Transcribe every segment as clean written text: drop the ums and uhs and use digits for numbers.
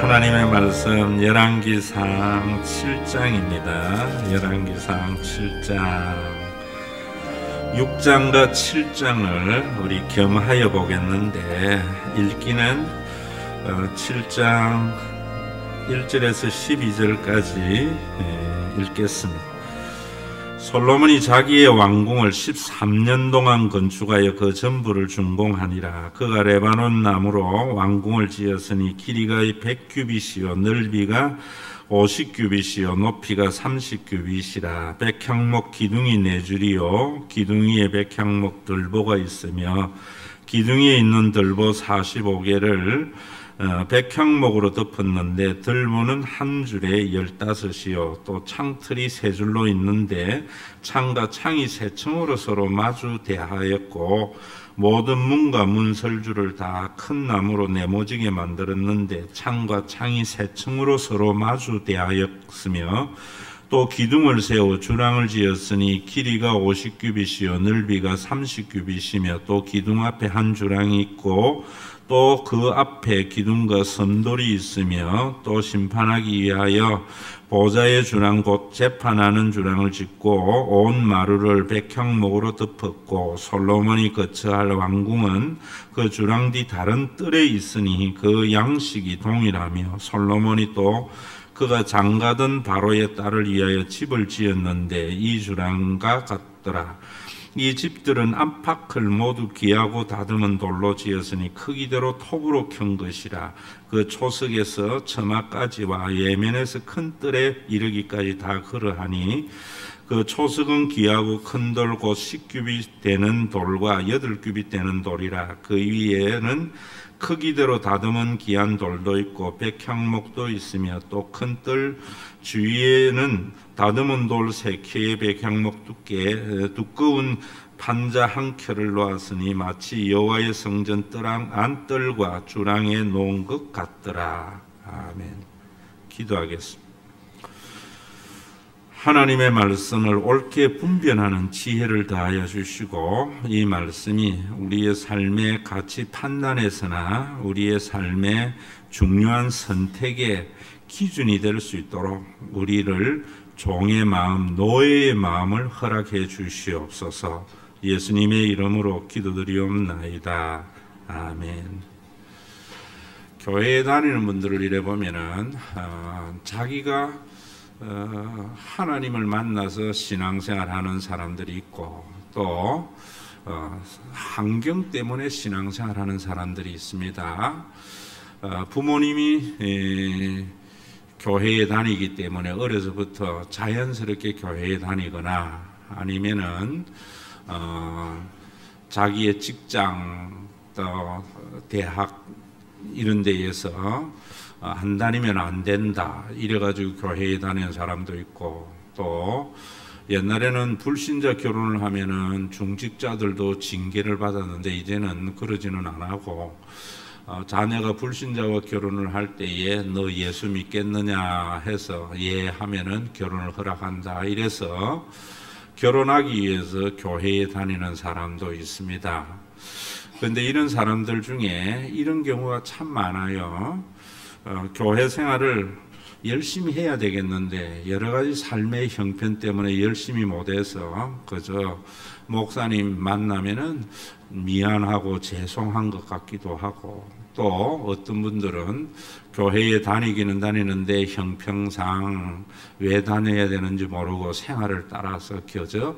하나님의 말씀 열왕기상 7장입니다. 열왕기상 7장 6장과 7장을 우리 겸하여 보겠는데 읽기는 7장 1절에서 12절까지 읽겠습니다. 솔로몬이 자기의 왕궁을 13년 동안 건축하여 그 전부를 준공하니라. 그가 레바논 나무로 왕궁을 지었으니 길이가 100규빗이요 넓이가 50규빗이요 높이가 30규빗이라. 백향목 기둥이 4줄이요 기둥 위에 백향목 들보가 있으며 기둥에 있는 들보 45개를 백향목으로 덮었는데 들보는 한 줄에 15이요 또 창틀이 3줄로 있는데 창과 창이 3층으로 서로 마주 대하였고 모든 문과 문설주를 다 큰 나무로 네모지게 만들었는데 창과 창이 3층으로 서로 마주 대하였으며 또 기둥을 세워 주랑을 지었으니 길이가 50규빗이요 넓이가 30규빗이며 또 기둥 앞에 한 주랑이 있고 또 그 앞에 기둥과 섬돌이 있으며 또 심판하기 위하여 보좌의 주랑 곧 재판하는 주랑을 짓고 온 마루를 백향목으로 덮었고 솔로몬이 거처할 왕궁은 그 주랑 뒤 다른 뜰에 있으니 그 양식이 동일하며 솔로몬이 또 그가 장가던 바로의 딸을 위하여 집을 지었는데 이 주랑과 같더라. 이 집들은 안팎을 모두 기하고 다듬은 돌로 지었으니 크기대로 톱으로 켠 것이라. 그 초석에서 처마까지와 예면에서 큰 뜰에 이르기까지 다 그러하니 그 초석은 기하고 큰 돌 곧 10규빗 되는 돌과 8규빗 되는 돌이라. 그 위에는 크기대로 다듬은 귀한 돌도 있고 백향목도 있으며 또 큰 뜰 주위에는 다듬은 돌 3켜의 백향목 두꺼운 판자 한 켜를 놓았으니 마치 여호와의 성전 뜰랑 안뜰과 주랑에 놓은 것 같더라. 아멘. 기도하겠습니다. 하나님의 말씀을 옳게 분별하는 지혜를 더하여 주시고 이 말씀이 우리의 삶의 가치 판단에서나 우리의 삶의 중요한 선택의 기준이 될 수 있도록 우리를 종의 마음, 노예의 마음을 허락해 주시옵소서. 예수님의 이름으로 기도드리옵나이다. 아멘. 교회에 다니는 분들을 이래 보면은 자기가 하나님을 만나서 신앙생활하는 사람들이 있고 또 환경 때문에 신앙생활하는 사람들이 있습니다. 부모님이 교회에 다니기 때문에 어려서부터 자연스럽게 교회에 다니거나 아니면은 자기의 직장 또 대학 이런 데에서 안 다니면 안 된다 이래가지고 교회에 다니는 사람도 있고 또 옛날에는 불신자 결혼을 하면은 중직자들도 징계를 받았는데 이제는 그러지는 안 하고 자녀가 불신자와 결혼을 할 때에 너 예수 믿겠느냐 해서 예 하면은 결혼을 허락한다 이래서 결혼하기 위해서 교회에 다니는 사람도 있습니다. 그런데 이런 사람들 중에 이런 경우가 참 많아요. 교회 생활을 열심히 해야 되겠는데 여러 가지 삶의 형편 때문에 열심히 못해서 그저 목사님 만나면은 미안하고 죄송한 것 같기도 하고 또 어떤 분들은 교회에 다니기는 다니는데 형평상 왜 다녀야 되는지 모르고 생활을 따라서 그저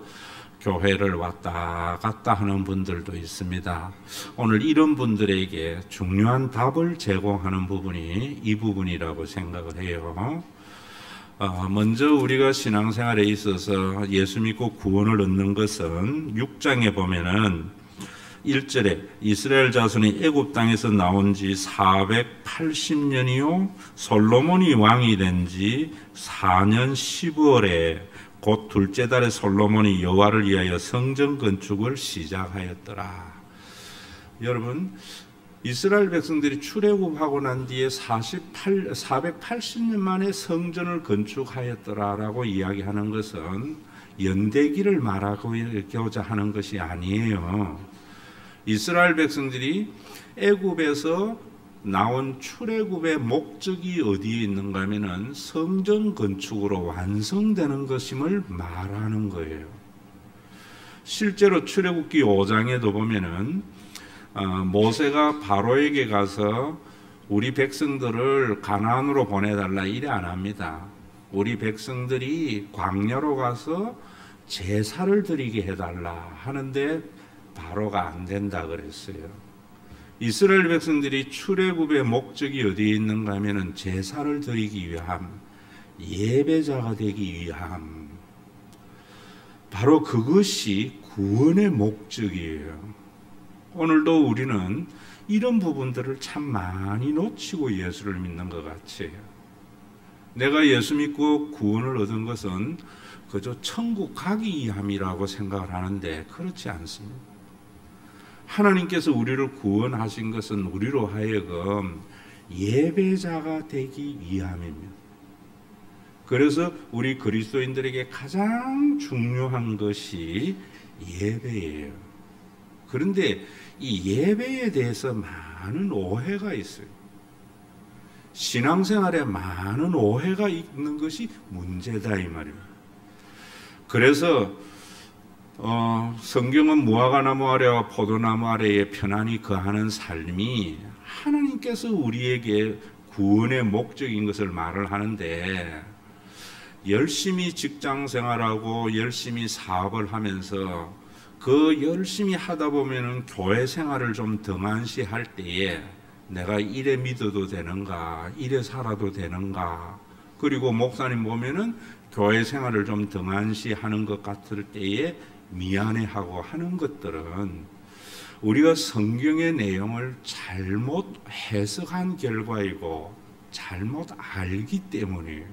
교회를 왔다 갔다 하는 분들도 있습니다. 오늘 이런 분들에게 중요한 답을 제공하는 부분이 이 부분이라고 생각을 해요. 먼저 우리가 신앙생활에 있어서 예수 믿고 구원을 얻는 것은 6장에 보면은 1절에 이스라엘 자손이 애굽 땅에서 나온 지 480년이요 솔로몬이 왕이 된 지 4년 12월에 곧 둘째 달에 솔로몬이 여호와를 위하여 성전 건축을 시작하였더라. 여러분 이스라엘 백성들이 출애굽하고 난 뒤에 480년 만에 성전을 건축하였더라라고 이야기하는 것은 연대기를 말하고자 하는 것이 아니에요. 이스라엘 백성들이 애굽에서 나온 출애굽의 목적이 어디에 있는가 하면은 성전 건축으로 완성되는 것임을 말하는 거예요. 실제로 출애굽기 5장에도 보면은 모세가 바로에게 가서 우리 백성들을 가나안으로 보내달라 이래 안 합니다. 우리 백성들이 광야로 가서 제사를 드리게 해달라 하는데 바로가 안 된다 그랬어요. 이스라엘 백성들이 출애굽의 목적이 어디에 있는가 하면은 제사를 드리기 위함, 예배자가 되기 위함, 바로 그것이 구원의 목적이에요. 오늘도 우리는 이런 부분들을 참 많이 놓치고 예수를 믿는 것 같아요. 내가 예수 믿고 구원을 얻은 것은 그저 천국 가기 위함이라고 생각을 하는데 그렇지 않습니다. 하나님께서 우리를 구원하신 것은 우리로 하여금 예배자가 되기 위함입니다. 그래서 우리 그리스도인들에게 가장 중요한 것이 예배예요. 그런데 이 예배에 대해서 많은 오해가 있어요. 신앙생활에 많은 오해가 있는 것이 문제다 이 말입니다. 그래서 성경은 무화과나무 아래와 포도나무 아래에 편안히 거하는 삶이 하나님께서 우리에게 구원의 목적인 것을 말을 하는데, 열심히 직장 생활하고 열심히 사업을 하면서 그 열심히 하다 보면은 교회 생활을 좀 등한시할 때에 내가 이래 믿어도 되는가, 이래 살아도 되는가, 그리고 목사님 보면은 교회 생활을 좀 등한시하는 것 같을 때에 미안해하고 하는 것들은 우리가 성경의 내용을 잘못 해석한 결과이고 잘못 알기 때문이에요.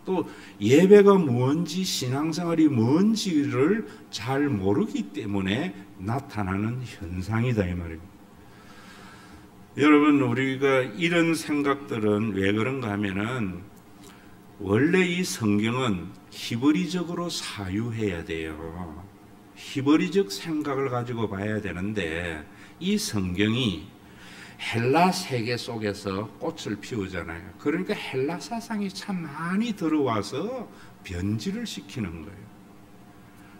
또 예배가 뭔지 신앙생활이 뭔지를 잘 모르기 때문에 나타나는 현상이다 이 말입니다. 여러분, 우리가 이런 생각들은 왜 그런가 하면은 원래 이 성경은 히브리적으로 사유해야 돼요. 히브리적 생각을 가지고 봐야 되는데 이 성경이 헬라 세계 속에서 꽃을 피우잖아요. 그러니까 헬라 사상이 참 많이 들어와서 변질을 시키는 거예요.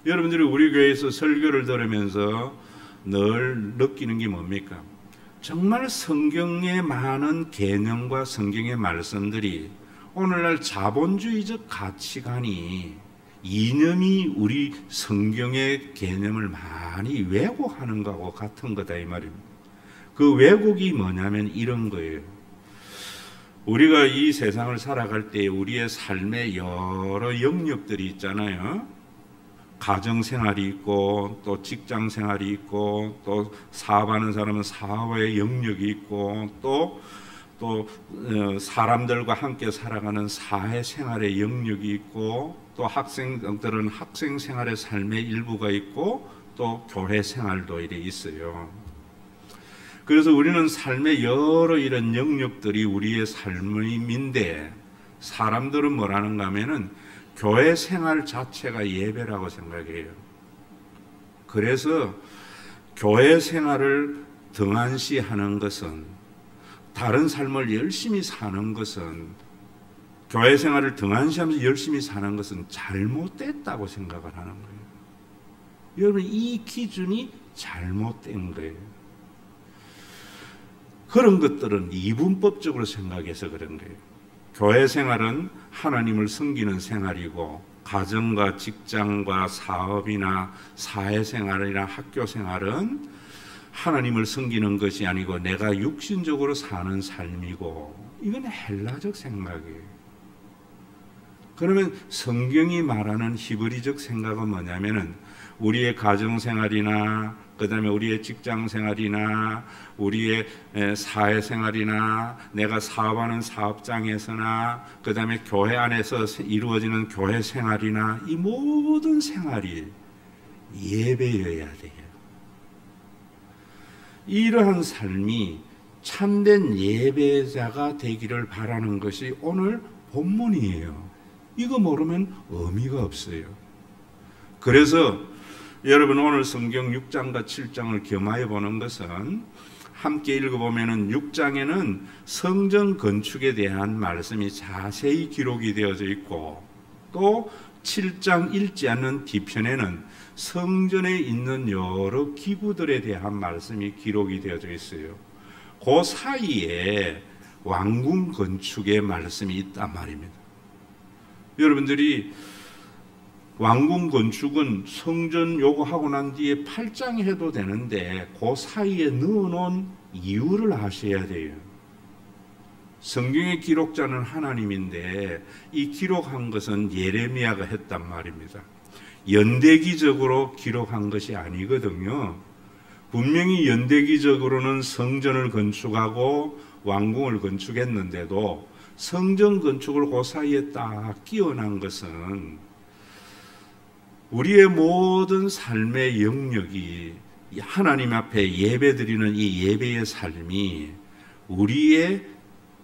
여러분들이 우리 교회에서 설교를 들으면서 늘 느끼는 게 뭡니까? 정말 성경의 많은 개념과 성경의 말씀들이 오늘날 자본주의적 가치관이, 이념이 우리 성경의 개념을 많이 왜곡하는 것하고 같은 거다 이 말입니다. 그 왜곡이 뭐냐면 이런 거예요. 우리가 이 세상을 살아갈 때 우리의 삶에 여러 영역들이 있잖아요. 가정생활이 있고 또 직장생활이 있고 또 사업하는 사람은 사업의 영역이 있고 또 사람들과 함께 살아가는 사회생활의 영역이 있고 또 학생들은 학생생활의 삶의 일부가 있고 또 교회생활도 이래 있어요. 그래서 우리는 삶의 여러 이런 영역들이 우리의 삶인데 사람들은 뭐라는가 하면은 교회 생활 자체가 예배라고 생각해요. 그래서 교회 생활을 등한시하는 것은, 다른 삶을 열심히 사는 것은, 교회 생활을 등한시하면서 열심히 사는 것은 잘못됐다고 생각을 하는 거예요. 여러분, 이 기준이 잘못된 거예요. 그런 것들은 이분법적으로 생각해서 그런 거예요. 교회 생활은 하나님을 섬기는 생활이고 가정과 직장과 사업이나 사회생활이나 학교생활은 하나님을 섬기는 것이 아니고 내가 육신적으로 사는 삶이고, 이건 헬라적 생각이에요. 그러면 성경이 말하는 히브리적 생각은 뭐냐면은 우리의 가정생활이나 그 다음에 우리의 직장생활이나 우리의 사회생활이나 내가 사업하는 사업장에서나 그 다음에 교회 안에서 이루어지는 교회생활이나 이 모든 생활이 예배여야 돼요. 이러한 삶이 참된 예배자가 되기를 바라는 것이 오늘 본문이에요. 이거 모르면 의미가 없어요. 그래서 여러분, 오늘 성경 6장과 7장을 겸하여 보는 것은 함께 읽어보면은 6장에는 성전 건축에 대한 말씀이 자세히 기록이 되어져 있고, 또 7장 읽지 않는 뒤편에는 성전에 있는 여러 기구들에 대한 말씀이 기록이 되어져 있어요. 그 사이에 왕궁 건축의 말씀이 있단 말입니다. 여러분들이 왕궁 건축은 성전 요거 하고 난 뒤에 8장 해도 되는데 그 사이에 넣어놓은 이유를 아셔야 돼요. 성경의 기록자는 하나님인데 이 기록한 것은 예레미야가 했단 말입니다. 연대기적으로 기록한 것이 아니거든요. 분명히 연대기적으로는 성전을 건축하고 왕궁을 건축했는데도 성전 건축을 그 사이에 딱 끼워난 것은 우리의 모든 삶의 영역이 하나님 앞에 예배드리는 이 예배의 삶이 우리의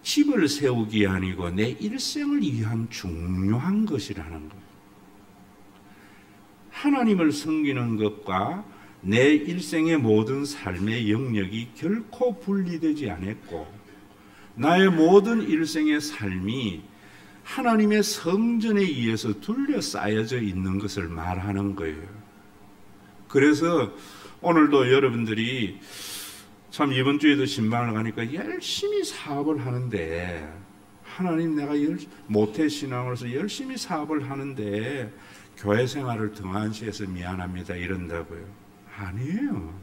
집을 세우기 아니고 내 일생을 위한 중요한 것이라는 거예요. 하나님을 섬기는 것과 내 일생의 모든 삶의 영역이 결코 분리되지 않았고, 나의 모든 일생의 삶이 하나님의 성전에 의해서 둘러싸여져 있는 것을 말하는 거예요. 그래서 오늘도 여러분들이 참 이번 주에도 신방을 가니까 열심히 사업을 하는데, 하나님 내가 모태신앙으로서 열심히 사업을 하는데 교회 생활을 등한시해서 미안합니다 이런다고요. 아니에요.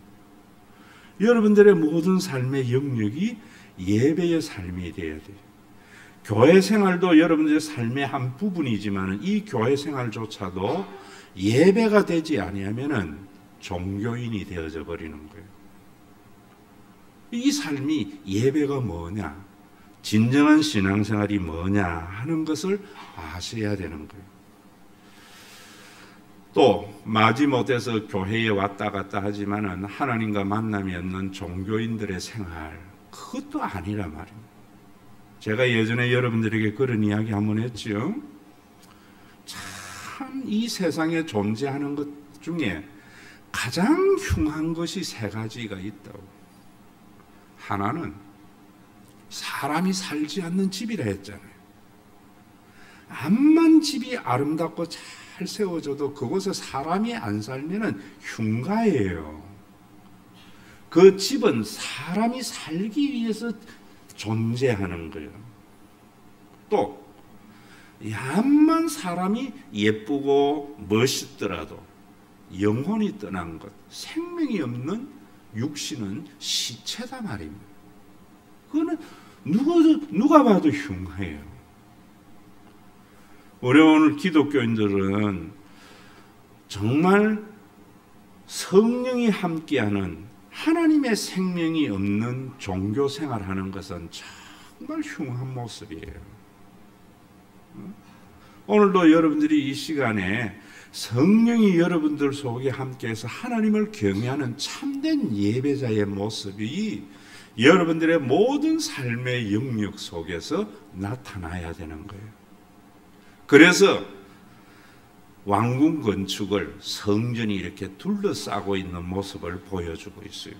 여러분들의 모든 삶의 영역이 예배의 삶이 되어야 돼요. 교회 생활도 여러분들의 삶의 한 부분이지만 이 교회 생활조차도 예배가 되지 아니하면은 종교인이 되어져 버리는 거예요. 이 삶이 예배가 뭐냐, 진정한 신앙생활이 뭐냐 하는 것을 아셔야 되는 거예요. 또 마지못해서 교회에 왔다 갔다 하지만은 하나님과 만남이 없는 종교인들의 생활, 그것도 아니라 말입니다. 제가 예전에 여러분들에게 그런 이야기 한번 했지요. 참 이 세상에 존재하는 것 중에 가장 흉한 것이 세 가지가 있다고. 하나는 사람이 살지 않는 집이라 했잖아요. 암만 집이 아름답고 잘 세워져도 그곳에 사람이 안 살면은 흉가예요. 그 집은 사람이 살기 위해서 존재하는 거예요. 또 암만 사람이 예쁘고 멋있더라도 영혼이 떠난 것, 생명이 없는 육신은 시체다 말입니다. 그거는 누가 봐도 흉해요. 우리 오늘 기독교인들은 정말 성령이 함께하는 하나님의 생명이 없는 종교 생활하는 것은 정말 흉한 모습이에요. 오늘도 여러분들이 이 시간에 성령이 여러분들 속에 함께해서 하나님을 경외하는 참된 예배자의 모습이 여러분들의 모든 삶의 영역 속에서 나타나야 되는 거예요. 그래서 왕궁 건축을 성전이 이렇게 둘러싸고 있는 모습을 보여주고 있어요.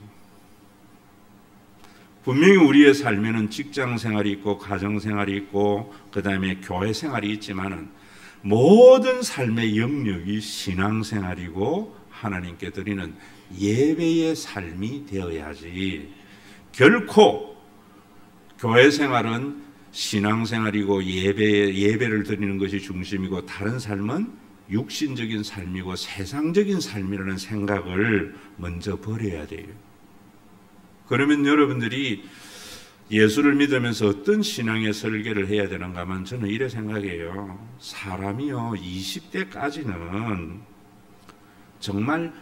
분명히 우리의 삶에는 직장 생활이 있고 가정 생활이 있고 그 다음에 교회 생활이 있지만은 모든 삶의 영역이 신앙 생활이고 하나님께 드리는 예배의 삶이 되어야지, 결코 교회 생활은 신앙 생활이고 예배를 드리는 것이 중심이고 다른 삶은 육신적인 삶이고 세상적인 삶이라는 생각을 먼저 버려야 돼요. 그러면 여러분들이 예수를 믿으면서 어떤 신앙의 설계를 해야 되는가 하면 저는 이래 생각해요. 사람이요 20대까지는 정말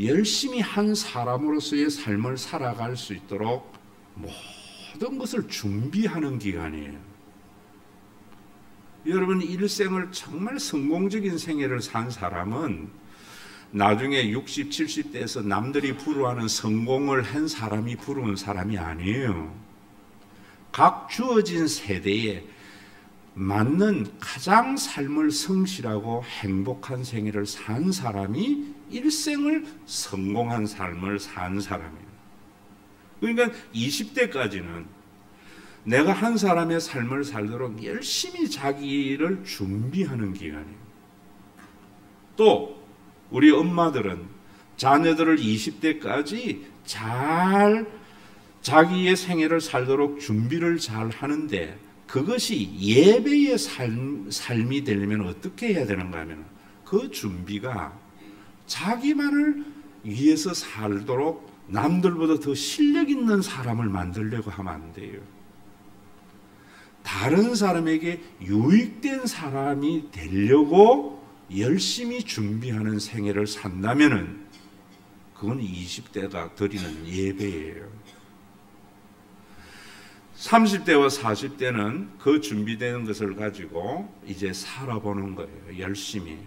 열심히 한 사람으로서의 삶을 살아갈 수 있도록 모든 것을 준비하는 기간이에요. 여러분 일생을 정말 성공적인 생애를 산 사람은 나중에 60, 70대에서 남들이 부러워하는 성공을 한 사람이 부러운 사람이 아니에요. 각 주어진 세대에 맞는 가장 삶을 성실하고 행복한 생애를 산 사람이 일생을 성공한 삶을 산 사람이에요. 그러니까 20대까지는 내가 한 사람의 삶을 살도록 열심히 자기를 준비하는 기간이에요. 또 우리 엄마들은 자녀들을 20대까지 잘 자기의 생애를 살도록 준비를 잘 하는데, 그것이 예배의 삶이 되려면 어떻게 해야 되는가 하면, 그 준비가 자기만을 위해서 살도록 남들보다 더 실력 있는 사람을 만들려고 하면 안 돼요. 다른 사람에게 유익된 사람이 되려고 열심히 준비하는 생애를 산다면은 그건 20대가 드리는 예배예요. 30대와 40대는 그 준비되는 것을 가지고 이제 살아보는 거예요. 열심히.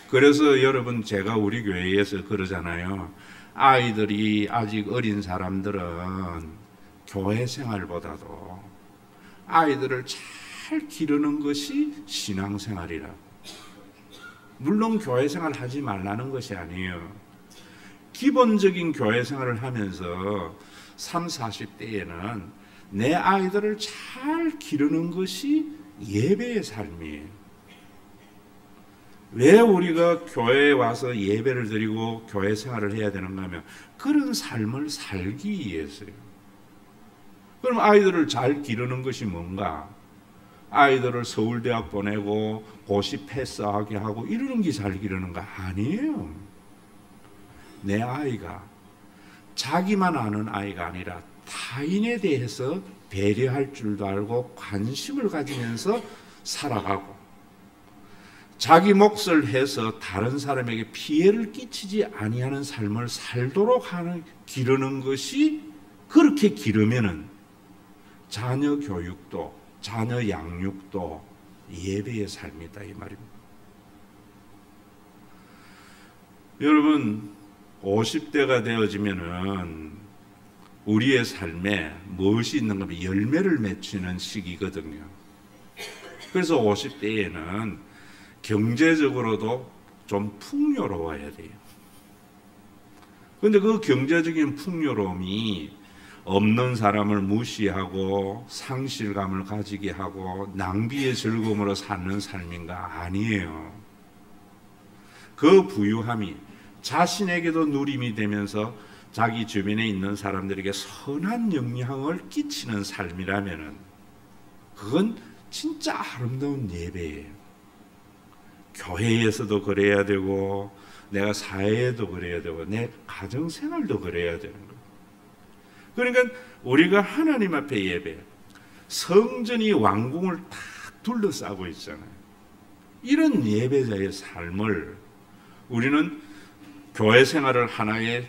그래서 여러분, 제가 우리 교회에서 그러잖아요. 아이들이 아직 어린 사람들은 교회 생활보다도 아이들을 잘 기르는 것이 신앙생활이라. 물론 교회 생활 하지 말라는 것이 아니에요. 기본적인 교회 생활을 하면서 30, 40대에는 내 아이들을 잘 기르는 것이 예배의 삶이에요. 왜 우리가 교회에 와서 예배를 드리고 교회 생활을 해야 되는가 하면 그런 삶을 살기 위해서요. 그럼 아이들을 잘 기르는 것이 뭔가? 아이들을 서울대학 보내고 고시 패스하게 하고 이러는 게 잘 기르는 거 아니에요. 내 아이가 자기만 아는 아이가 아니라 타인에 대해서 배려할 줄도 알고 관심을 가지면서 살아가고, 자기 몫을 해서 다른 사람에게 피해를 끼치지 아니하는 삶을 살도록 기르는 것이, 그렇게 기르면은 자녀 교육도 자녀 양육도 예배의 삶이다 이 말입니다. 여러분, 50대가 되어지면은 우리의 삶에 무엇이 있는가 하면 열매를 맺히는 시기거든요. 그래서 50대에는 경제적으로도 좀 풍요로워야 돼요. 그런데 그 경제적인 풍요로움이 없는 사람을 무시하고 상실감을 가지게 하고 낭비의 즐거움으로 사는 삶인가? 아니에요. 그 부유함이 자신에게도 누림이 되면서 자기 주변에 있는 사람들에게 선한 영향을 끼치는 삶이라면은 그건 진짜 아름다운 예배예요. 교회에서도 그래야 되고, 내가 사회에도 그래야 되고, 내 가정생활도 그래야 되는 거예요. 그러니까 우리가 하나님 앞에 예배, 성전이 왕궁을 딱 둘러싸고 있잖아요. 이런 예배자의 삶을 우리는 교회 생활을 하나의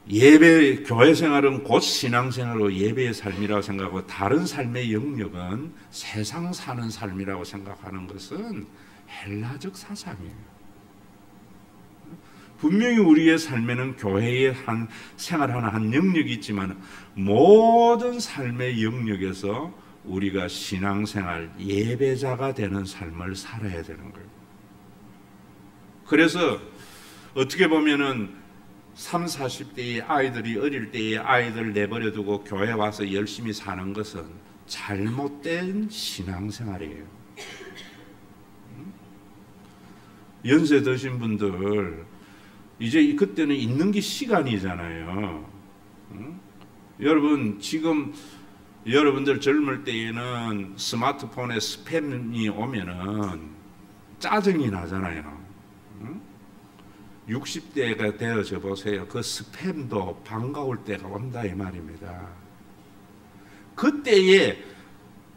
예배, 교회 생활은 곧 신앙생활로 예배의 삶이라고 생각하고, 다른 삶의 영역은 세상 사는 삶이라고 생각하는 것은 헬라적 사상이에요. 분명히 우리의 삶에는 교회의 한 생활하는 한 영역이 있지만, 모든 삶의 영역에서 우리가 신앙생활, 예배자가 되는 삶을 살아야 되는 거예요. 그래서 어떻게 보면은 30, 40대의 아이들이 어릴 때에 아이들 내버려두고 교회 와서 열심히 사는 것은 잘못된 신앙생활이에요. 연세 드신 분들, 이제 그때는 있는 게 시간이잖아요. 여러분, 지금 여러분들 젊을 때에는 스마트폰에 스팸이 오면은 짜증이 나잖아요. 60대가 되어져 보세요. 그 스팸도 반가울 때가 온다 이 말입니다. 그때에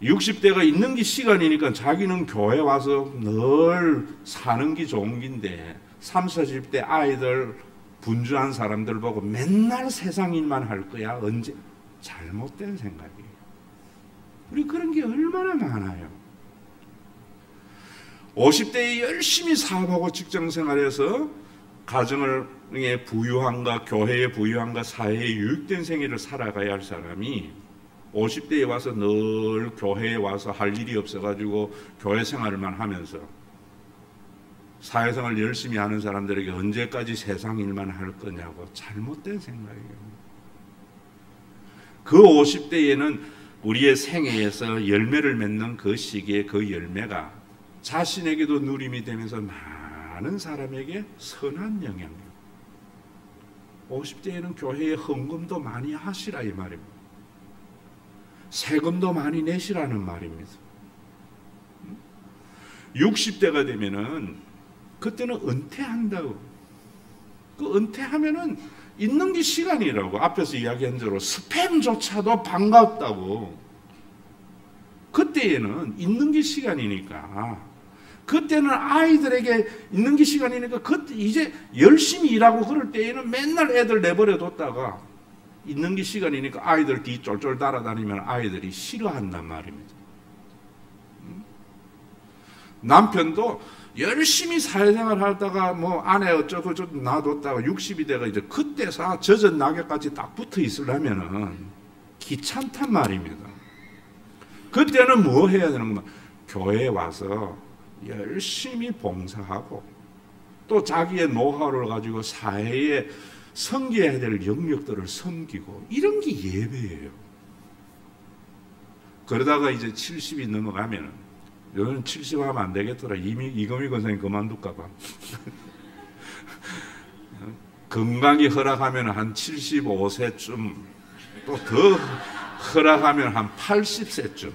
60대가 있는 게 시간이니까 자기는 교회 와서 늘 사는 게 좋은 긴데, 30, 40대 아이들 분주한 사람들 보고 맨날 세상 일만 할 거야. 언제? 잘못된 생각이에요. 우리 그런 게 얼마나 많아요. 50대에 열심히 사업하고 직장생활에서 가정의 부유함과 교회의 부유함과 사회의 유익된 생애를 살아가야 할 사람이 50대에 와서 늘 교회에 와서 할 일이 없어가지고 교회 생활만 하면서 사회생활 열심히 하는 사람들에게 언제까지 세상 일만 할 거냐고 잘못된 생각이에요. 그 50대에는 우리의 생애에서 열매를 맺는 그 시기에 그 열매가 자신에게도 누림이 되면서 많은 사람에게 선한 영향력. 50대에는 교회에 헌금도 많이 하시라 이 말입니다. 세금도 많이 내시라는 말입니다. 60대가 되면은 그때는 은퇴한다고. 그 은퇴하면은 있는 게 시간이라고. 앞에서 이야기한 대로 스팸조차도 반갑다고. 그때에는 있는 게 시간이니까. 그때는 아이들에게 있는 게 시간이니까 그때 이제 열심히 일하고 그럴 때에는 맨날 애들 내버려 뒀다가 있는 게 시간이니까 아이들 뒤 쫄쫄 따라다니면 아이들이 싫어한단 말입니다. 남편도 열심히 사회생활 하다가 뭐 아내 어쩌고 저쩌고 놔뒀다가 60이 돼가 이제 그때서 젖은 낙엽까지 딱 붙어 있으려면은 귀찮단 말입니다. 그때는 뭐 해야 되는 거야? 교회에 와서 열심히 봉사하고 또 자기의 노하우를 가지고 사회에 섬겨야 될 영역들을 섬기고 이런 게 예배예요. 그러다가 이제 70이 넘어가면은 너는 70 하면 안 되겠더라. 이미 이금희 권사님 그만둘까 봐. 건강이 허락하면 한 75세쯤 또 더 허락하면 한 80세쯤.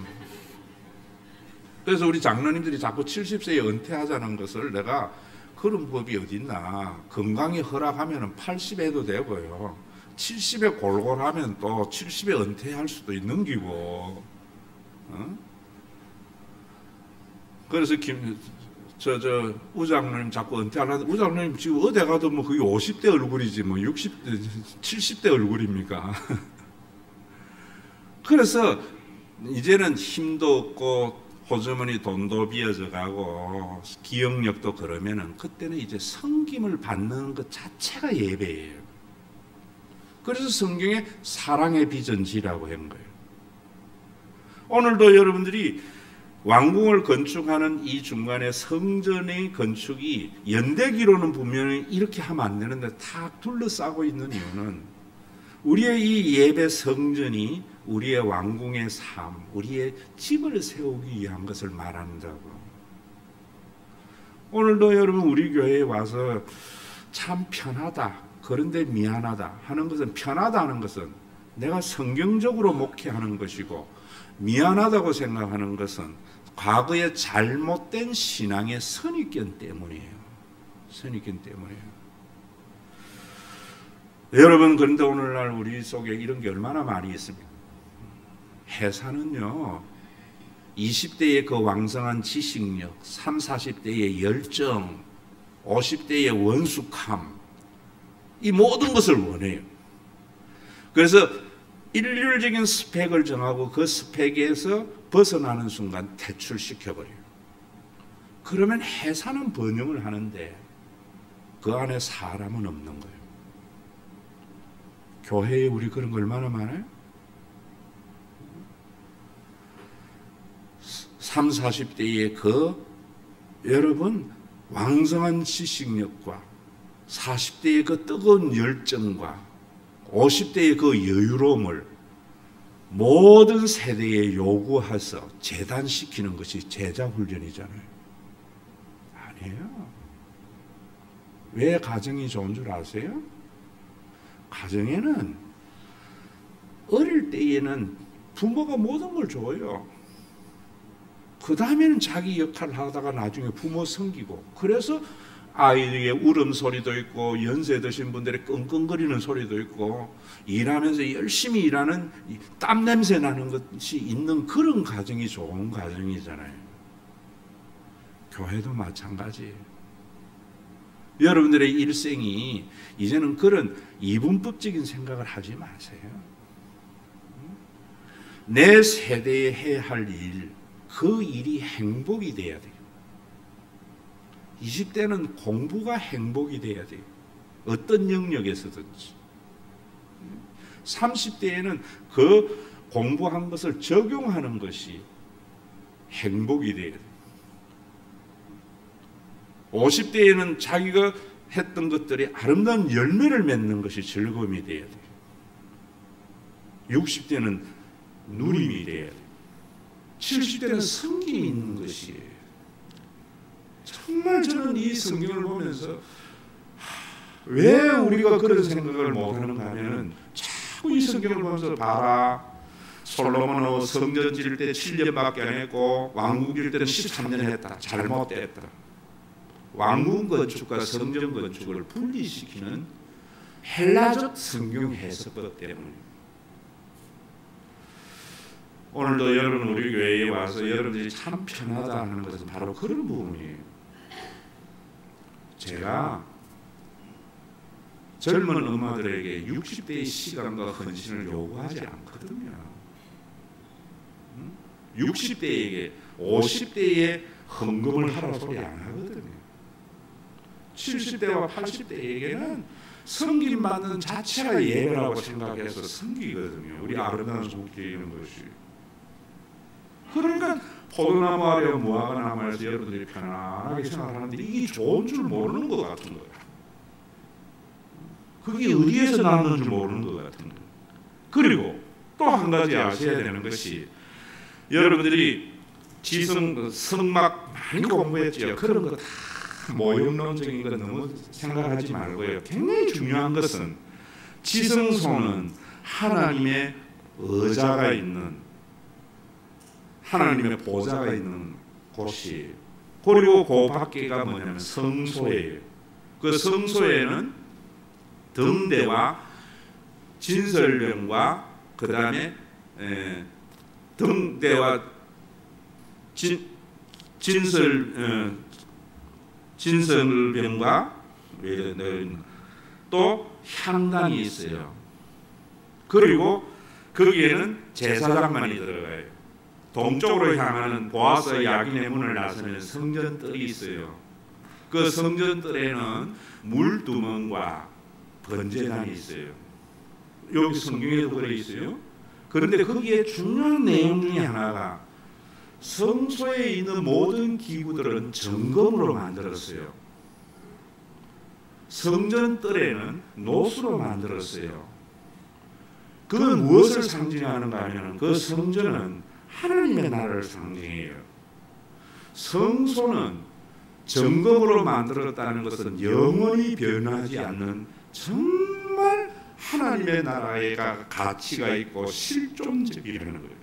그래서 우리 장로님들이 자꾸 70세에 은퇴하자는 것을 내가 그런 법이 어딨나. 건강이 허락하면 80에도 되고요. 70에 골골하면 또 70에 은퇴할 수도 있는 기고. 그래서 우장로님 자꾸 은퇴하려는데 우장로님 지금 어디 가도 뭐 그게 50대 얼굴이지 뭐 60대, 70대 얼굴입니까? 그래서 이제는 힘도 없고 호주머니 돈도 비어져 가고 기억력도 그러면은 그때는 이제 섬김을 받는 것 자체가 예배예요. 그래서 성경에 사랑의 비전지라고 한 거예요. 오늘도 여러분들이 왕궁을 건축하는 이 중간에 성전의 건축이 연대기로는 분명히 이렇게 하면 안 되는데 탁 둘러싸고 있는 이유는 우리의 이 예배 성전이 우리의 왕궁의 삶, 우리의 집을 세우기 위한 것을 말한다고. 오늘도 여러분 우리 교회에 와서 참 편하다, 그런데 미안하다 하는 것은, 편하다 하는 것은 내가 성경적으로 목회하는 것이고 미안하다고 생각하는 것은 과거의 잘못된 신앙의 선입견 때문이에요. 선입견 때문이에요. 여러분, 그런데 오늘날 우리 속에 이런 게 얼마나 많이 있습니까? 회사는요, 20대의 그 왕성한 지식력, 30, 40대의 열정, 50대의 원숙함, 이 모든 것을 원해요. 그래서 일률적인 스펙을 정하고 그 스펙에서 벗어나는 순간 퇴출시켜버려요. 그러면 회사는 번영을 하는데 그 안에 사람은 없는 거예요. 교회에 우리 그런 거 얼마나 많아요? 30, 40대의 그 여러분 왕성한 지식력과 40대의 그 뜨거운 열정과 50대의 그 여유로움을 모든 세대에 요구해서 재단시키는 것이 제자훈련이잖아요. 아니에요. 왜 가정이 좋은 줄 아세요? 가정에는 어릴 때에는 부모가 모든 걸 줘요. 그 다음에는 자기 역할을 하다가 나중에 부모 섬기고, 그래서 아이의 울음소리도 있고 연세 드신 분들의 끙끙거리는 소리도 있고 일하면서 열심히 일하는 땀 냄새 나는 것이 있는 그런 가정이 좋은 가정이잖아요. 교회도 마찬가지예요. 여러분들의 일생이 이제는 그런 이분법적인 생각을 하지 마세요. 내 세대에 해야 할 일, 그 일이 행복이 돼야 돼요. 20대는 공부가 행복이 돼야 돼요. 어떤 영역에서든지. 30대에는 그 공부한 것을 적용하는 것이 행복이 돼야 돼요. 50대에는 자기가 했던 것들이 아름다운 열매를 맺는 것이 즐거움이 돼야 돼요. 60대는 누림이 돼야 돼요. 70대는 성경이 있는 것이에요. 정말 저는 이 성경을 보면서 왜 우리가 그런 생각을 못하는가 하면은 자꾸 이 성경을 보면서 봐라, 솔로몬은 성전 지을 때 7년밖에 안 했고 왕궁 지을 때는 13년 했다. 잘못됐다. 왕궁 건축과 성전 건축을 분리시키는 헬라적 성경 해석법 때문입니다. 오늘도 여러분 우리 교회에 와서 여러분들이 참 편하다 하는 것은 바로 그런 부분이에요. 제가 젊은 엄마들에게 60대의 시간과 헌신을 요구하지 않거든요. 60대에게 50대에 헌금을 하라 소리 안 하거든요. 70대와 80대에게는 섬김 받는 자체가 예배라고 생각해서 섬기거든요. 우리 아름다운 손길이는 것이. 그러니까 포도나무 아래 무화과 나무에서 여러분들이 편안하게 생각하는데 이게 좋은 줄 모르는 것 같은 거예요. 그게 어디에서 나는 줄 모르는 것 같은 거예요. 그리고 또 한 가지 아셔야 되는 것이, 여러분들이 성막 많이 공부했죠. 그런 거 다 모형론적인 거 너무 생각하지 말고요. 굉장히 중요한 것은 지성소는 하나님의 의자가 있는, 하나님의 보좌가 있는 곳이에요. 그리고 그 밖에가 뭐냐면 성소예요. 그 성소에는 등대와 진설병과 그 다음에 등대와 진설병과 또 향단이 있어요. 그리고 거기에는 제사장만이 들어가요. 동쪽으로 향하는 보아스 야긴의 문을 나서면 성전뜰이 있어요. 그 성전뜰에는 물두멍과 번제단이 있어요. 여기 성경에도 그래 있어요. 그런데 거기에 중요한 내용 중에 하나가 성소에 있는 모든 기구들은 정금으로 만들었어요. 성전뜰에는 노수로 만들었어요. 그건 무엇을 상징하는가 하면 그 성전은 하나님의 나라를 상징해요. 성소는 정금으로 만들었다는 것은 영원히 변하지 않는 정말 하나님의 나라의 가치가 있고 실존적이라는 거예요.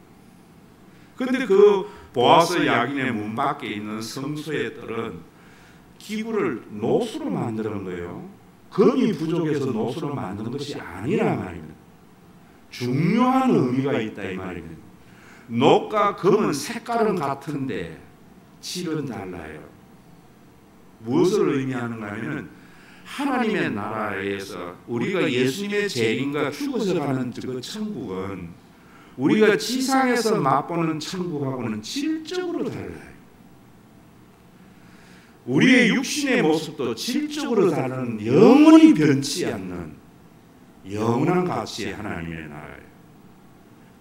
그런데 그 보아스 야긴의 문 밖에 있는 성소의 뜰은 기구를 노수로 만드는 거예요. 금이 부족해서 노수로 만든 것이 아니라 말입니다. 중요한 의미가 있다 이 말입니다. 녹과 금은 색깔은 같은데 질은 달라요. 무엇을 의미하는가 하면 하나님의 나라에서 우리가 예수님의 재림과 죽어서 가는 그 천국은 우리가 지상에서 맛보는 천국하고는 질적으로 달라요. 우리의 육신의 모습도 질적으로 다른 영원히 변치 않는 영원한 가치의 하나님의 나라예요.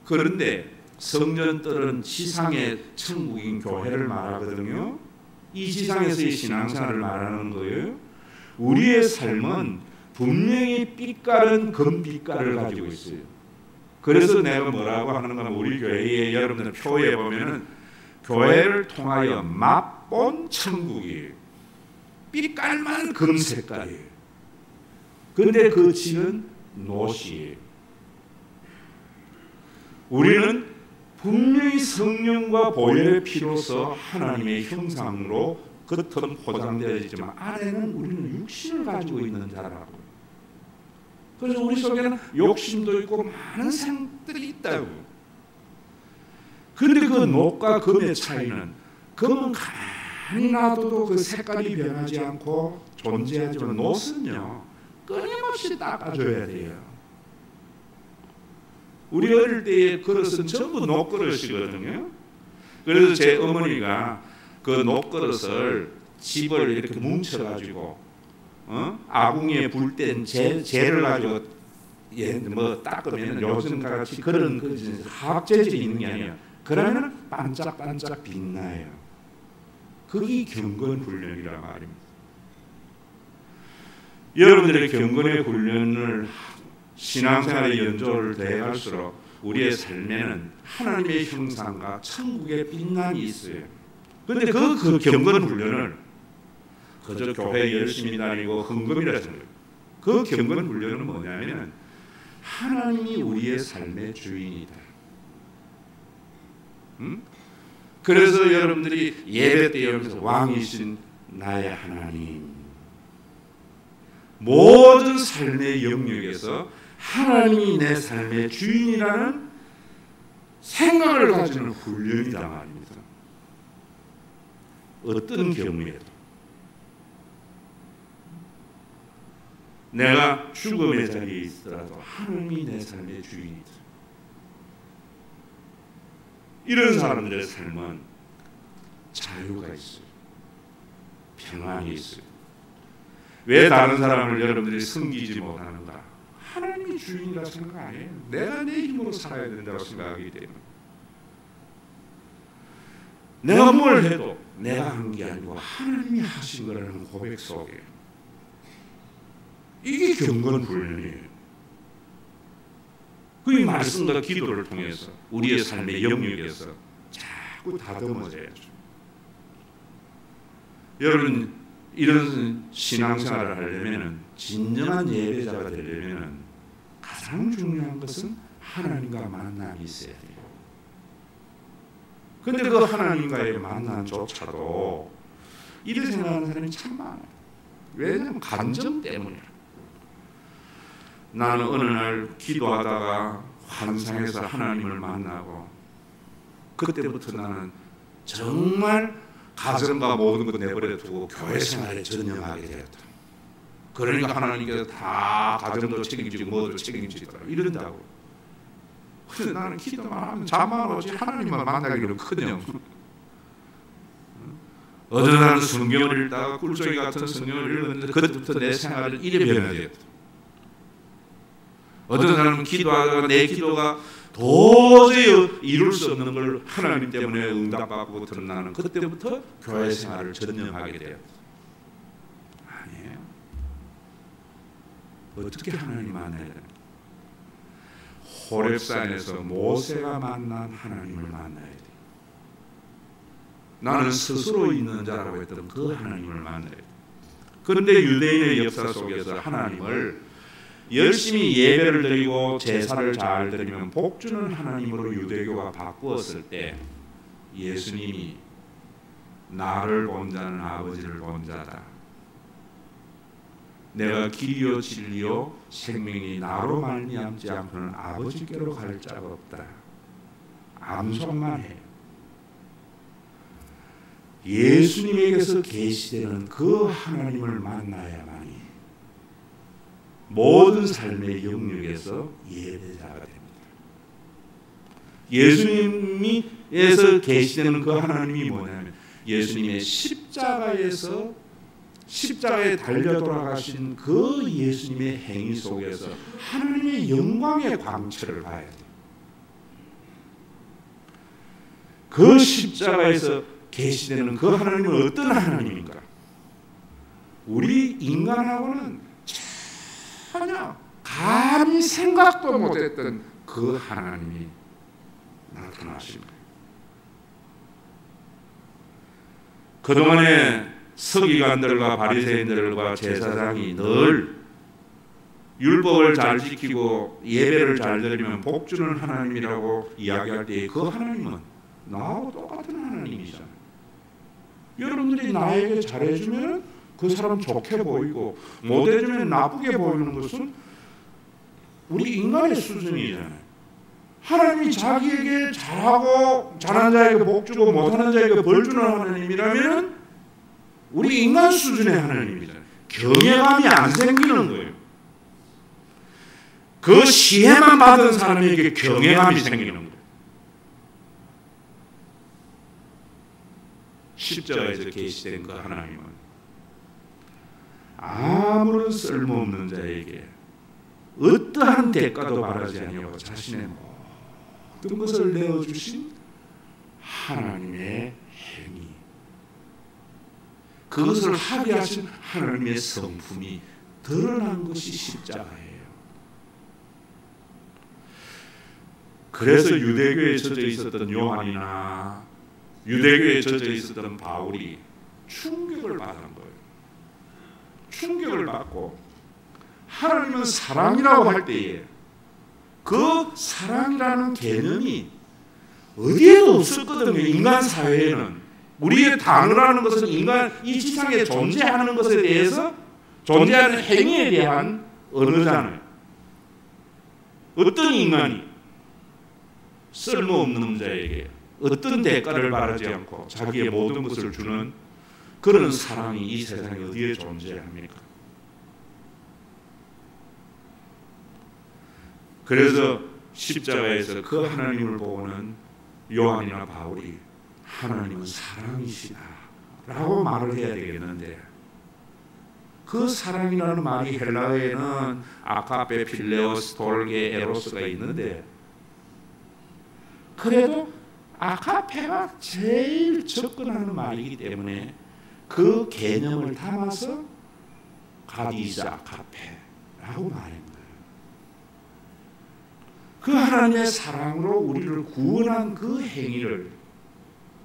그런데 성전뜰은 지상의 천국인 교회를 말하거든요. 이 지상에서의 신앙생활을 말하는 거예요. 우리의 삶은 분명히 빛깔은 금빛깔을 가지고 있어요. 그래서 내가 뭐라고 하는가 하면 우리 교회에 여러분들 표에 보면은 교회를 통하여 맛본 천국이에요. 빛깔만 금 색깔이에요. 그런데 그 질은 노시예요. 우리는 분명히 성령과 보혈의 피로서 하나님의 형상으로 겉은 포장되어 있지만 안에는 우리는 육신을 가지고 있는 자라고. 그래서 우리 속에는 욕심도 있고 많은 생들이 있다고. 그런데 그 녹과 금의 차이는 금은 가만히 놔둬도 그 색깔이 변하지 않고 존재하지만 녹은요 끊임없이 닦아줘야 돼요. 우리 어릴 때의 그릇은 전부 녹그릇이거든요. 그래서 제 어머니가 그 녹그릇을 집을 이렇게 뭉쳐가지고 아궁이에 불 땐 재를 가지고 뭐 닦으면 요즘 같이 그런 화학 재질이 있는 게 아니에요. 그러면 반짝반짝 빛나요. 그게 경건훈련이란 말입니다. 여러분들의 경건의 훈련을 신앙생활의 연조를 더해갈수록 우리의 삶에는 하나님의 형상과 천국의 빛남이 있어요. 그런데 그 경건 훈련을 그저 교회 열심히 다니고 헌금이라 생각해요. 그 경건 훈련은 뭐냐면 하나님이 우리의 삶의 주인이다. 그래서 여러분들이 예배 때 여기서 왕이신 나의 하나님, 모든 삶의 영역에서 하나님이 내 삶의 주인이라는 생각을 가지는 훈련이다 말입니다. 어떤 경우에도 내가 죽음의 자리에 있더라도 하나님이 내 삶의 주인이다. 이런 사람들의 삶은 자유가 있어요. 평안이 있어요. 왜 다른 사람을 여러분들이 섬기지 못하는가? 하나님이 주인이라 생각 안 해요. 내가 내 힘으로 살아야 된다고 생각하기 때문에. 내가 뭘 해도 내가 한 게 아니고 하나님이 하신 거라는 고백 속에 이게 경건 훈련이에요. 그 말씀과 기도를 통해서 우리의 삶의 영역에서 자꾸 다듬어져야죠. 여러분 이런 신앙생활을 하려면 진정한 예배자가 되려면 가장 중요한 것은 하나님과 만남이 있어야 돼요. 그런데 그 하나님과의 만남조차도 이렇게 생각하는 사람이 참 많아요. 왜냐하면 감정 때문이에요. 나는 어느 날 기도하다가 환상에서 하나님을 만나고 그때부터 나는 정말 가정과 모든 것 내버려 두고 교회 생활에 전념하게 되었다. 그러니까 하나님께서 다 가정도 책임지고 뭐도 책임지더라 이런다고. 근데 나는 기도만 하면 잠만 오지 하나님만 만나기는커녕. 어느 날 성경을 읽다가 꿀조기 같은 성경을 읽었는데 그때부터 내 생활은 이래 변화되었다. 어떤 사람은 기도하다가 내 기도가 도저히 이룰 수 없는 걸 하나님 때문에 응답받고 드러나는 그때부터 교회 생활을 전념하게 돼요. 아니에요. 어떻게 하나님 만나야 돼요? 호렙산에서 모세가 만난 하나님을 만나야 돼요. 나는 스스로 있는 자라고 했던 그 하나님을 만나야 돼요. 그런데 유대인의 역사 속에서 하나님을 열심히 예배를 드리고 제사를 잘 드리면 복주는 하나님으로 유대교가 바꾸었을 때 예수님이 나를 본 자는 아버지를 본 자다. 내가 길이요 진리요 생명이 나로 말미암지 않고는 아버지께로 갈 자가 없다. 암송만 해요. 예수님에게서 계시되는 그 하나님을 만나야만이 모든 삶의 영역에서 예배자가 됩니다. 예수님에서 계시되는 그 하나님이 뭐냐면 예수님의 십자가에 달려 돌아가신 그 예수님의 행위 속에서 하나님의 영광의 광채를 봐야 돼요. 그 십자가에서 계시되는 그 하나님은 어떤 하나님인가? 우리 인간하고는 전혀 감히 생각도 못했던 그 하나님이 나타나십니다. 그동안에 서기관들과 바리새인들과 제사장이 늘 율법을 잘 지키고 예배를 잘 드리면 복주는 하나님이라고 이야기할 때 그 하나님은 나하고 똑같은 하나님이잖아요. 여러분들이 나에게 잘해주면 그 사람 좋게 보이고 못해주면 나쁘게 보이는 것은 우리 인간의 수준이잖아요. 하나님이 자기에게 잘하고 잘하는 자에게 복주고 못하는 자에게 벌주는 하나님이라면 우리 인간 수준의 하나님이잖아요. 경외감이 안 생기는 거예요. 그 시혜만 받은 사람에게 경외감이 생기는 거예요. 십자가에서 계시된 그 하나님은 아무런 쓸모없는 자에게 어떠한 대가도 바라지 아니하고 자신의 모든 것을 내어주신 하나님의 행위, 그것을 합의하신 하나님의 성품이 드러난 것이 십자가예요. 그래서 유대교에 젖어 있었던 요한이나 유대교에 젖어 있었던 바울이 충격을 받은 거예요. 충격을 받고 하나님은 사랑이라고 할 때에 그 사랑이라는 개념이 어디에도 없었거든요. 인간 사회에는 우리의 단어라는 것은 인간 이 지상에 존재하는 것에 대해서 존재하는 행위에 대한 언어잖아요. 어떤 인간이 쓸모없는 자에게 어떤 대가를 바라지 않고 자기의 모든 것을 주는 그런 사랑이 이 세상에 어디에 존재합니까? 그래서 십자가에서 그 하나님을 보고는 요한이나 바울이 하나님은 사랑이시다 라고 말을 해야 되겠는데, 그 사랑이라는 말이 헬라어에는 아카페, 필레오, 스톨게, 에로스가 있는데, 그래도 아카페가 제일 접근하는 말이기 때문에 그 개념을 담아서 가디자 아카페라고 말한 거예요. 그 하나님의 사랑으로 우리를 구원한 그 행위를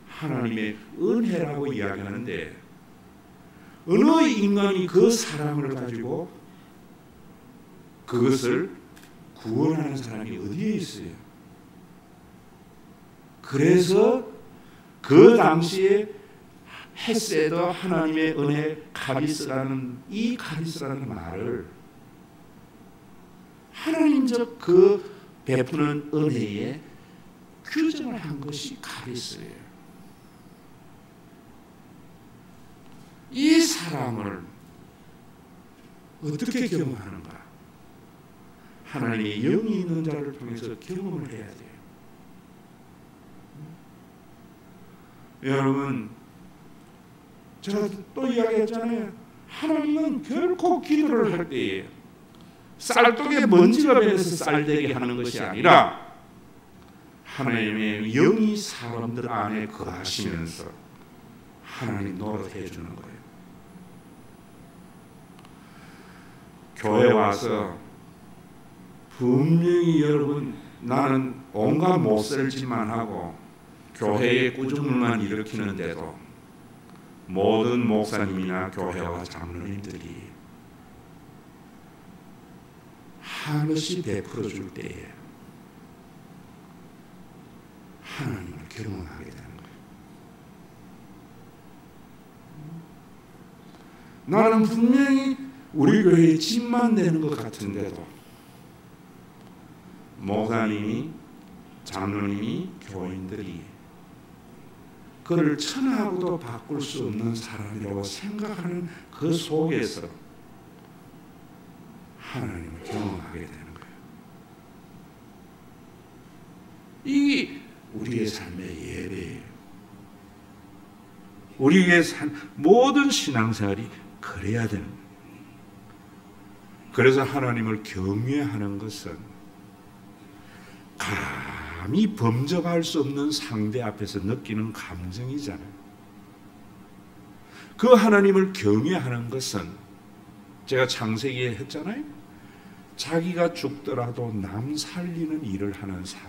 하나님의 은혜라고 이야기하는데, 어느 인간이 그 사랑을 가지고 그것을 구원하는 사람이 어디에 있어요? 그래서 그 당시에 헤세드 하나님의 은혜 카리스라는 이 카리스라는 말을 하나님적 그 베푸는 은혜에 규정을 한 것이 카리스예요. 이 사랑을 어떻게 경험하는가? 하나님의 영이 있는 자를 통해서 경험을 해야 돼요. 여러분, 제가 또 이야기했잖아요. 하나님은 결코 기도를 할 때에 쌀독에 먼지가 배면서 쌀되게 하는 것이 아니라 하나님의 영이 사람들 안에 거하시면서 하나님 노릇해 주는 거예요. 교회 와서 분명히 여러분, 나는 온갖 못쓸 짓만 하고 교회의 꾸중물만 일으키는데도 모든 목사님이나 교회와 장로님들이 한없이 베풀어 줄 때에 하나님을 경험하게 되는 거예요. 나는 분명히 우리 교회에 짐만 되는 것 같은데도 목사님이, 장로님이, 교인들이 그를 천하고도 바꿀 수 없는 사람이라고 생각하는 그 속에서 하나님을 경험하게 되는 거예요. 이게 우리의 삶의 예배예요. 우리의 모든 신앙생활이 그래야 되는 거예요. 그래서 하나님을 경외하는 것은 감히 범접할 수 없는 상대 앞에서 느끼는 감정이잖아요. 그 하나님을 경외하는 것은 제가 창세기에 했잖아요. 자기가 죽더라도 남 살리는 일을 하는 삶.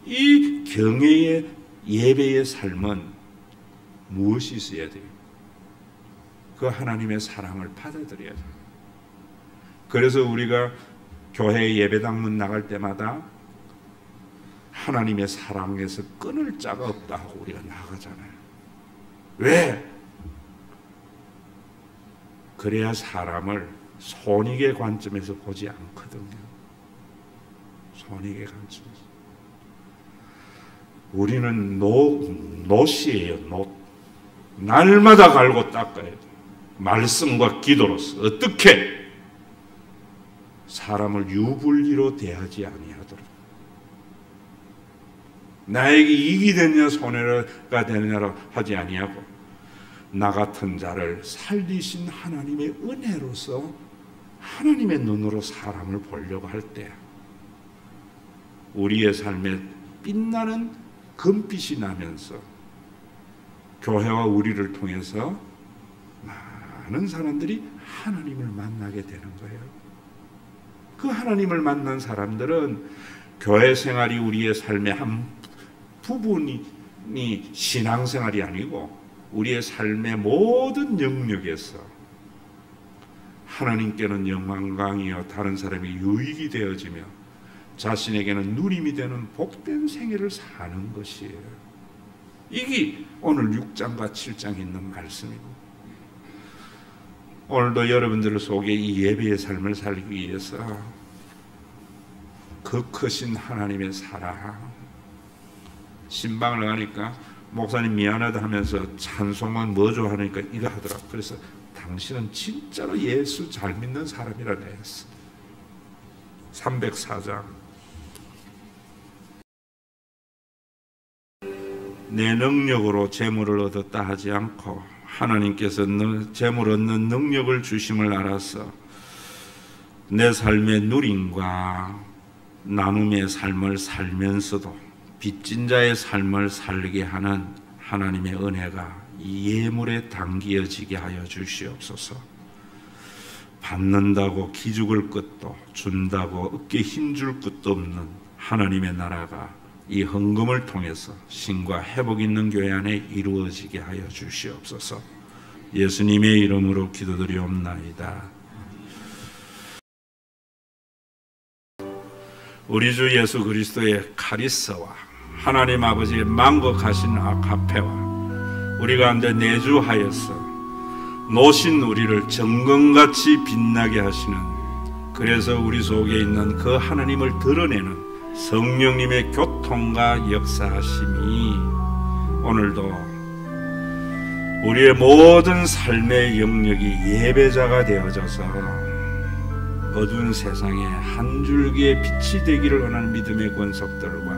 이 경외의 예배의 삶은 무엇이 있어야 돼요? 그 하나님의 사랑을 받아들여야 돼요. 그래서 우리가 교회 예배당 문 나갈 때마다 하나님의 사랑에서 끊을 자가 없다 하고 우리가 나가잖아요. 왜? 그래야 사람을 손익의 관점에서 보지 않거든요. 손익의 관점에서. 우리는 노시예요. 노. 날마다 갈고 닦아야 돼요. 말씀과 기도로서 어떻게 사람을 유불리로 대하지 아니하도록, 나에게 이익이 되느냐 손해가 되느냐로 하지 아니하고 나 같은 자를 살리신 하나님의 은혜로서 하나님의 눈으로 사람을 보려고 할 때 우리의 삶에 빛나는 금빛이 나면서 교회와 우리를 통해서 많은 사람들이 하나님을 만나게 되는 거예요. 그 하나님을 만난 사람들은 교회 생활이 우리의 삶의 한 부분이 신앙생활이 아니고 우리의 삶의 모든 영역에서 하나님께는 영광이요 다른 사람이 유익이 되어지며 자신에게는 누림이 되는 복된 생애를 사는 것이에요. 이게 오늘 6장과 7장에 있는 말씀이고, 오늘도 여러분들 속에 이 예배의 삶을 살기 위해서 그 크신 하나님의 사랑, 신방을 가니까 목사님 미안하다 하면서 찬송은 뭐죠 하니까 이거 하더라. 그래서 당신은 진짜로 예수 잘 믿는 사람이라 했어. 304장. 내 능력으로 재물을 얻었다 하지 않고 하나님께서 재물 얻는 능력을 주심을 알아서 내 삶의 누림과 나눔의 삶을 살면서도 빚진 자의 삶을 살게 하는 하나님의 은혜가 예물에 담겨지게 하여 주시옵소서. 받는다고 기죽을 것도 준다고 어깨 힘줄 것도 없는 하나님의 나라가 이 헌금을 통해서 신과 회복 있는 교회 안에 이루어지게 하여 주시옵소서. 예수님의 이름으로 기도드리옵나이다. 우리 주 예수 그리스도의 카리스와 하나님 아버지의 만국하신 아카페와 우리 가운데 내주하여서 노신 우리를 정금같이 빛나게 하시는, 그래서 우리 속에 있는 그 하나님을 드러내는 성령님의 교통과 역사하심이 오늘도 우리의 모든 삶의 영역이 예배자가 되어져서 어두운 세상에 한 줄기의 빛이 되기를 원하는 믿음의 권속들과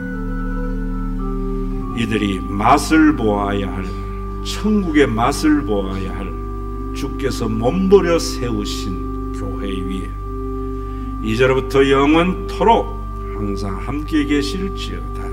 이들이 맛을 보아야 할, 천국의 맛을 보아야 할 주께서 몸부려 세우신 교회 위에 이제로부터 영원토록 항상 함께 계실지어다.